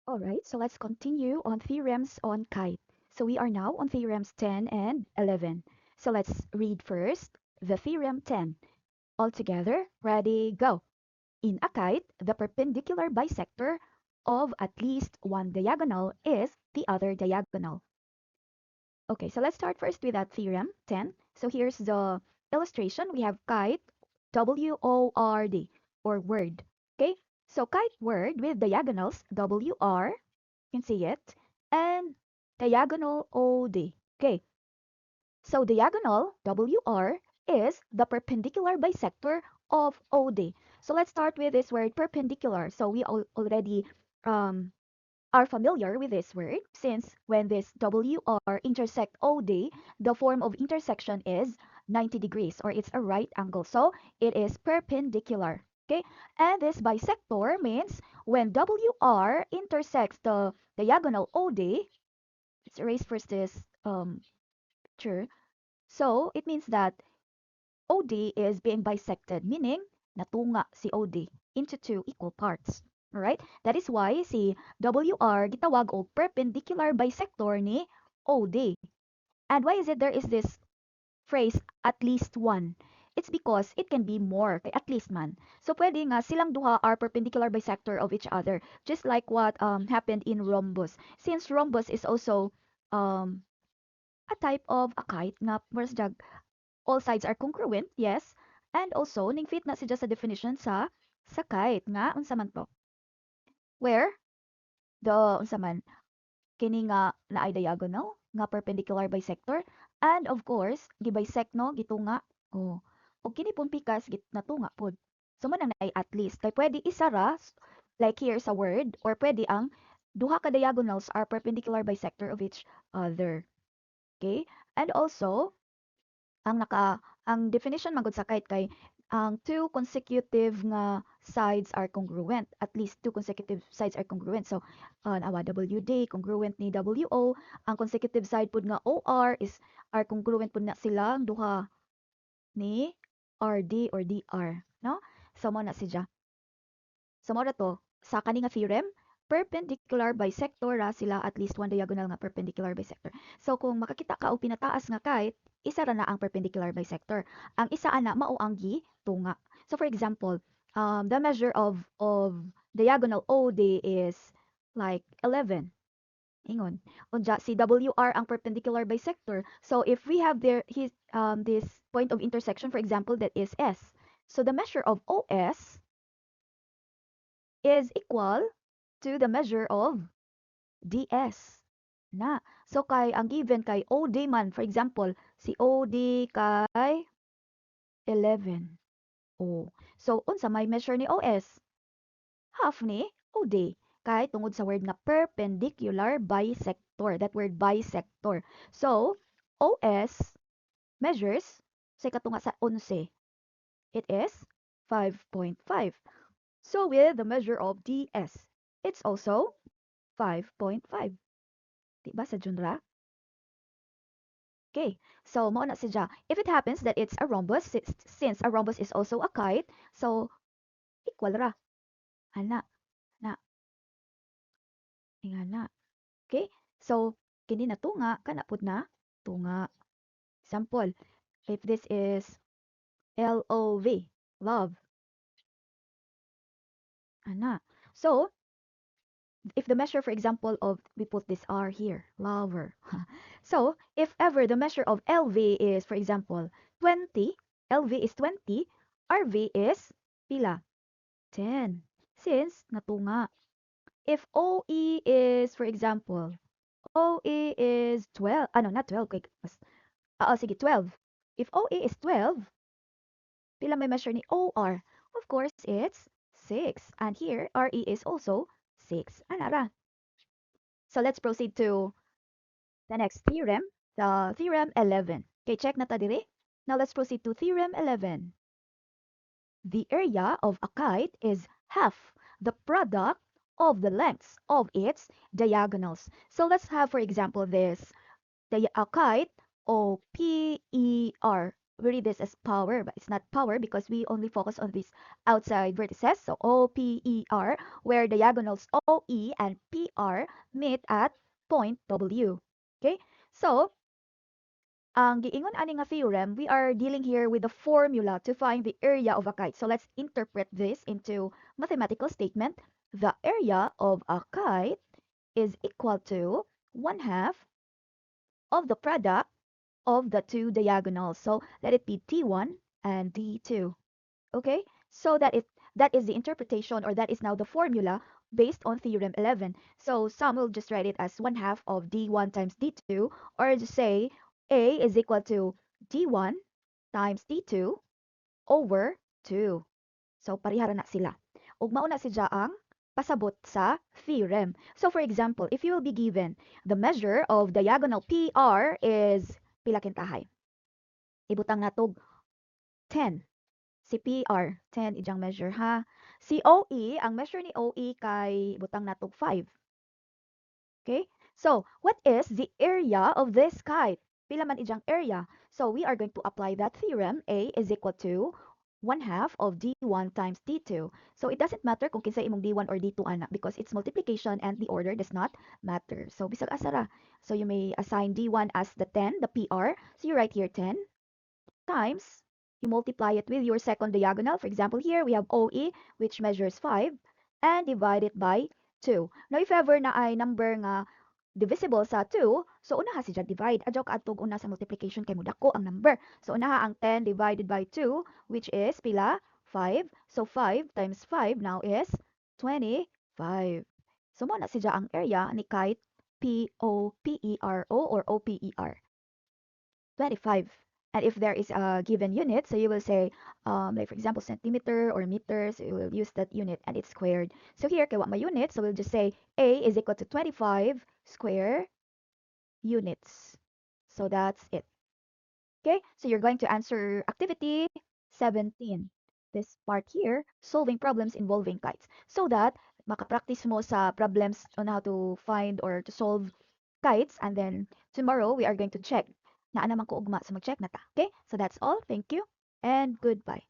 Alright, so let's continue on theorems on kite. So we are now on theorems 10 and 11. So let's read first the theorem 10. All together, ready, go. In a kite, the perpendicular bisector of at least one diagonal is the other diagonal. Okay, so let's start first with that theorem 10. So here's the illustration. We have kite, W-O-R-D, or word. Okay, so kite word with diagonals, W-R, you can see it, and diagonal OD. Okay, so diagonal WR is the perpendicular bisector of OD. So let's start with this word perpendicular. So we already um, are familiar with this word since when this WR intersect OD, the form of intersection is 90 degrees or it's a right angle. So it is perpendicular. Okay, and this bisector means when WR intersects the diagonal OD, let's erase first this picture. So it means that OD is being bisected, meaning natunga si OD into two equal parts. Alright? That is why si WR gitawag og perpendicular bisector ni OD. And why is it there is this phrase at least one? It's because it can be more kay at least man. So pwede nga silang duha are perpendicular bisector of each other, just like what happened in rhombus. Since rhombus is also um a type of a kite nga whereas all sides are congruent, yes. And also, ning fit na siya sa definition sa kite nga unsa man to. Where the unsa man kini nga naay diagonal nga perpendicular bisector and of course gibisect no gitunga. Oh. O kini pun pikas git natunga pod. So man ang naay at least kay pwede isa ra like here sa word or pwede ang duha ka diagonals are perpendicular bisector of each other. Okay? And also, ang definition man gud sa kite kay ang two consecutive nga sides are congruent. At least two consecutive sides are congruent. So, nawa WD congruent ni WO. Ang consecutive side pud nga OR is are congruent pud na sila ang duha ni RD or DR, no? So mo na siya. So mo to sa kani nga theorem perpendicular bisector ra sila at least one diagonal nga perpendicular bisector. So kung makakita ka og pinataas nga kite, isa ra na ang perpendicular bisector. Ang isa ana mao ang gitunga. So for example, the measure of diagonal OD is like 11. Ingon. Unja si WR ang perpendicular bisector. So if we have there his this point of intersection for example that is S. So the measure of OS is equal to the measure of DS. Na. So kay ang given kay OD man for example, si OD kay 11. Oh. So unsa may measure ni OS? Half ni OD. Kay tungod sa word nga perpendicular bisector. That word bisector. So OS measures say katunga sa 11. It is 5.5. So with the measure of DS, it's also 5.5. Di ba sa genre? Okay, so mao na siya. If it happens that it's a rhombus, since a rhombus is also a kite, so equal ra. Ana, na, ingana. Okay, so kini na tunga, kana pud na tunga. Example, if this is LOV, love, ana. So, if the measure, for example, of, we put this R here, lover. So, if ever the measure of LV is, for example, 20, LV is 20, RV is pila? 10. Since natunga. If OE is, for example, OE is 12, ano, not 12, kay, sige, 12. If OE is 12, pila may measure ni OR? Of course, it's 6. And here, RE is also 6. Anara. So let's proceed to the next theorem, the theorem 11. Okay, check na ta dire. Now let's proceed to theorem 11. The area of a kite is half the product of the lengths of its diagonals. So let's have, for example, this a kite O P E R we read this as power, but it's not power because we only focus on these outside vertices. So OPER, where diagonals OE and PR meet at point W. Okay? So, ang giingon ani nga theorem, we are dealing here with the formula to find the area of a kite. So let's interpret this into mathematical statement. The area of a kite is equal to 1/2 of the product of the two diagonals. So let it be T1 and D2. Okay? So that is the interpretation, or that is now the formula based on theorem 11. So some will just write it as 1/2 of D1 times D2, or just say A is equal to D1 times D2 over 2. So parihara na sila. Ug mao na si ang pasabot sa theorem. So for example, if you will be given the measure of diagonal PR is pila kintahay. Ibutang natog 10. Si PR, 10 ijang measure ha. Si OE, ang measure ni OE kay butang natog 5. Okay? So, what is the area of this kite? Pila man ijang area. So, we are going to apply that theorem. A is equal to 1/2 of D1 times D2. So, it doesn't matter kung kinsa imong D1 or D2 ana because it's multiplication and the order does not matter. So, bisag asara. So, you may assign D1 as the 10, the PR. So, you write here 10 times, you multiply it with your second diagonal. For example, here we have OE, which measures 5, and divide it by 2. Now, if ever na ay number nga divisible sa 2, so unaha si divide. Adyo ka atog una sa multiplication kay mudako ang number. So unaha ang 10 divided by 2, which is pila? 5. So 5 times 5 now is 25. So mo na si ang area ni kite POPERO or OPER. 25. And if there is a given unit, so you will say, like for example, centimeter or meters, you will use that unit and it's squared. So here, kay what my unit, so we'll just say A is equal to 25 square units. So that's it. Okay, so you're going to answer activity 17. This part here, solving problems involving kites. So that makapractice mo sa problems on how to find or to solve kites, and then tomorrow we are going to check na naman ko ugma, so mag-check na ta. Okay? So that's all. Thank you and goodbye.